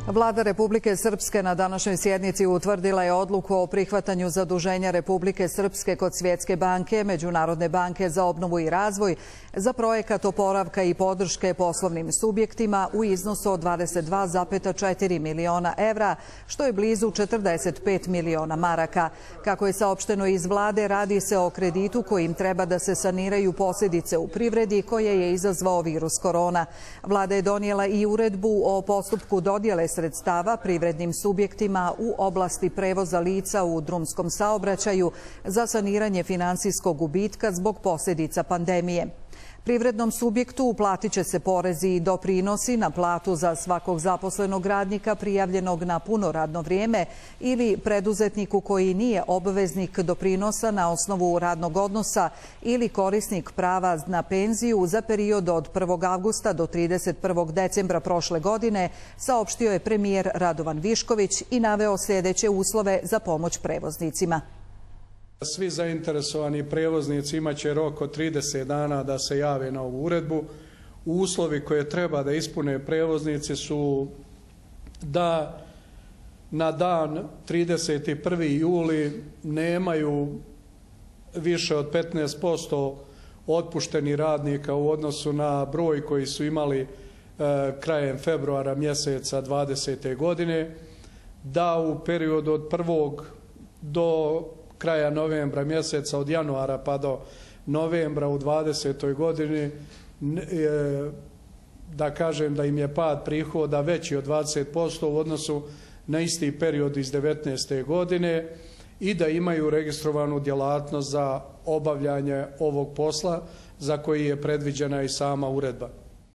Vlada Republike Srpske na današnjoj sjednici utvrdila je odluku o prihvatanju zaduženja Republike Srpske kod Svjetske banke, Međunarodne banke za obnovu i razvoj za projekat oporavka i podrške poslovnim subjektima u iznosu od 22,4 miliona evra, što je blizu 45 miliona maraka. Kako je saopšteno iz vlade, radi se o kreditu kojim treba da se saniraju posljedice u privredi koje je izazvao virus korona. Vlada je donijela i uredbu o postupku dodjele sredstava privrednim subjektima u oblasti prevoza lica u drumskom saobraćaju za saniranje finansijskog gubitka zbog posljedica pandemije. Privrednom subjektu uplatit će se porezi i doprinosi na platu za svakog zaposlenog radnika prijavljenog na puno radno vrijeme ili preduzetniku koji nije obveznik doprinosa na osnovu radnog odnosa ili korisnik prava na penziju za period od 1. avgusta do 31. decembra prošle godine, saopštio je premijer Radovan Višković i naveo sljedeće uslove za pomoć prevoznicima. Svi zainteresovani prevoznici imaće rok od 30 dana da se jave na ovu uredbu. Uslovi koje treba da ispune prevoznici su da na dan 31. juli nemaju više od 15% otpuštenih radnika u odnosu na broj koji su imali krajem februara mjeseca 2020. godine, da u periodu od 1. do kraja novembra mjeseca, od januara pa do novembra u 2020. godini, da kažem da im je pad prihoda veći od 20% u odnosu na isti period iz 2019. godine i da imaju registrovanu djelatnost za obavljanje ovog posla za koji je predviđena i sama uredba.